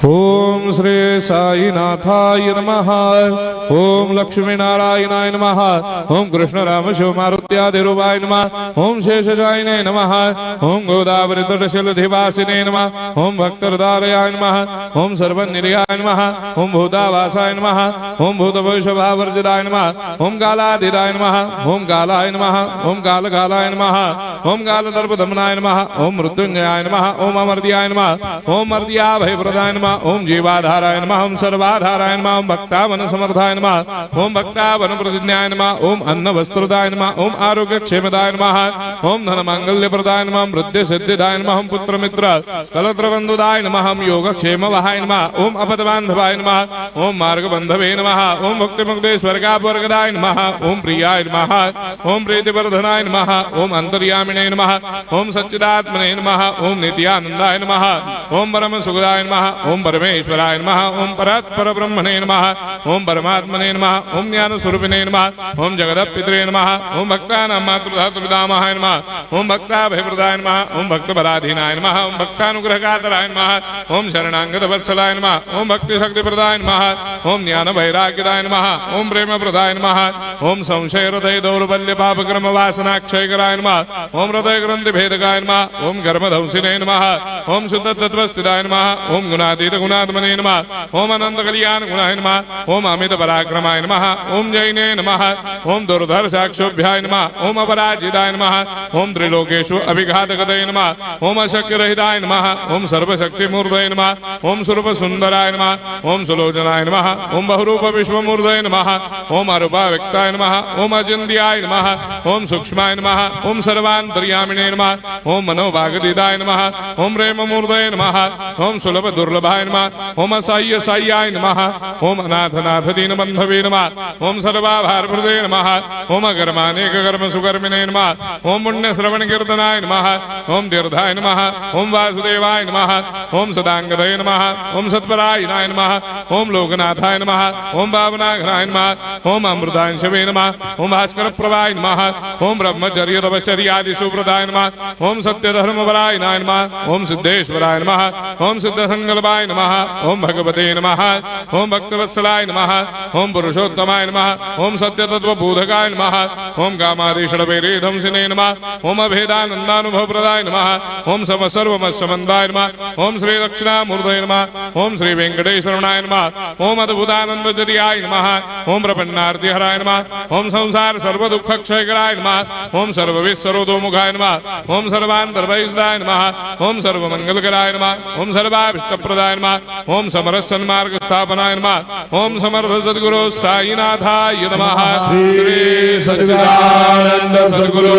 ओम श्री साईनाथाय नमः। ओम लक्ष्मी नारायणाय नमः। ओम कृष्ण राम शिव मारुत्यादिरूपाय नमः। ओम शेषशायिने नमः। ओम गोदावरी तटशिलधिवासिने नमः। ओम भक्तहृदयाय नमः। ओम सर्वनिर्याय नमः। ओम भूतावासाय नमः। ओम भूतभविष्यभावर्जिताय नमः। ओम कालाधीराय नमः। ओम कालाय नमः। ओम कालकालाय नमः। ओम कालदर्पदमनाय नमः। ओम मृत्युंजयाय नमः। ओम अमर्त्याय नमः। ओम मर्त्याभयप्रदाय नमः। ओम जीवाधाराय नमः। ओम सर्वाधाराय नमः। ओम भक्तावन समर्थाय नमः। ओम भक्तावन प्रतिज्ञाय नमः। ओम अन्न वस्त्रदाय नमः। ओम आरोग्य क्षेमदाय नमः। ओम धन मांगल्य प्रदाय नमः। ओम वृद्धि सिद्धिदाय नमः। ओम पुत्र मित्र कलत्र बंधुदाय नमः। ओम योग क्षेम वहाय नमः। ओम अपदबांधवाय नमः। ओम मार्ग बंधवे नमः। ओम भक्ति मुक्ति स्वर्गापवर्गदाय नमः। ओम प्रियाय नमः। ओम प्रीतिवर्धनाय नमः। ओम अंतर्यामिने नमः। ओम सच्चिदात्मने नमः। ओम नित्यानंदाय नमः। ओम परम सुखदाय नमः। ओम परमेश्वराय नमः। ओम परात्पर ब्रह्मणे नमः। ओम परमात्मने नमः। ओम ज्ञान स्वरूपिणे नमः। ओम जगदपितरे नमः। ओम भक्तानां मातृधातुर्पितामहाय नमः। ओम भक्ताभयप्रदाय नमः। ओम भक्तपराधीनाय नमः। ओम भक्तानुग्रहकातराय नमः। ओम शरणागतवत्सलाय नमः। ओम भक्तिशक्तिप्रदाय नमः। ओम ज्ञान वैराग्यदाय नमः। ओम प्रेमप्रदाय नमः। ओम संशय हृदय दौर्बल्य पापक्रम वासनाक्षयकराय नमः। ओम हृदय ग्रंथि भेदकाय नमः। ओम कर्मधंसिने नमः। ओम शुद्ध तत्वस्थिताय नमः। ओम गुणातीत गुणात्मने नमः। ओम अनंत कल्याण गुणाय नमः। ओम अमित पराक्रमाय नमः। ओम जैने नमः। ओम दुर्धर्षाक्षोभ्याय नमः। ओम अपराजिताय नमः। ओम त्रिलोकेषु अभिघातगतये नमः। ओम अशक्यरहिताय नमः। ओम सर्वशक्तिमूर्तये नमः। ओम स्वरूप सुंदराय नमः। ओम सुलोचनाय नमः। ओम बहुरूप विश्वमूर्तये नमः। ओम अरूपाव्यक्ताय नमः। ओम अचिन्त्याय नमः। ओम सूक्ष्माय नमः। ओम सर्वान्तर्यामिने नमः। ओम मनोभागदिदाय नमः। ओम प्रेममूर्तये नमः। ओम सुलभ दुर्लभाय नमः। ओम असाह्य साह्याय नमः। ओम अनाथनाथ दीनबन्धवे नमः। ओम सर्वाभारप्रदे नमः। ओम अकर्मानेक कर्म सुकर्मिणे नमः। ओम पुण्य श्रवण कीर्तनाय नमः। ओम तीर्थाय नमः। ओम वासुदेवाय नमः। ओम सदांगदये नमः। ओम सत्परायणाय नमः। ओम लोकनाथाय नमः। ओम पावनाघनाय नमः। ओम अमृतांशवे नमः। ओम भास्कर प्रभाय नमः। ओम ब्रह्मचर्य तपश्चर्यादि सुप्रदाय नमः। ओम सत्यधर्मपराय नमः। ओम सिद्धेश्वराय नमः। ओम सिद्ध संकल्पाय नमः। ओम भगवते नमः। ओम भक्तवत्सलाय नमः। ओम पुरुषोत्तमाय नमः। ओम सत्यतत्त्वबोधकाय नमः। ओम कामादिषडभेदंसिने नमः। ओम अभेदानन्दानुभवप्रदाय नमः। ओम सर्वमस्समन्दाय नमः। ओम श्री दक्षिणामूर्तये नमः। ओम श्री वेंकटेश्वरनाय नमः। ओम अद्भुतानन्दजर्याय नमः। ओम प्रपन्नार्तिहराय नमः। ओम संसार सर्वदुःखक्षयकराय नमः। ओम सर्वविस्सरोतोमुखाय नमः। ओम सर्वान्तर्वैसदाय नमः। ओम सर्वमङ्गलकराय नमः। ओम सर्वाभीष्टप्रदाय नमः। ओम समरस सन्मार्ग स्थापनाय नमः। ओम समर्थ सद्गुरु साईनाथाय नमः। श्री सच्चिदानंद सद्गुरु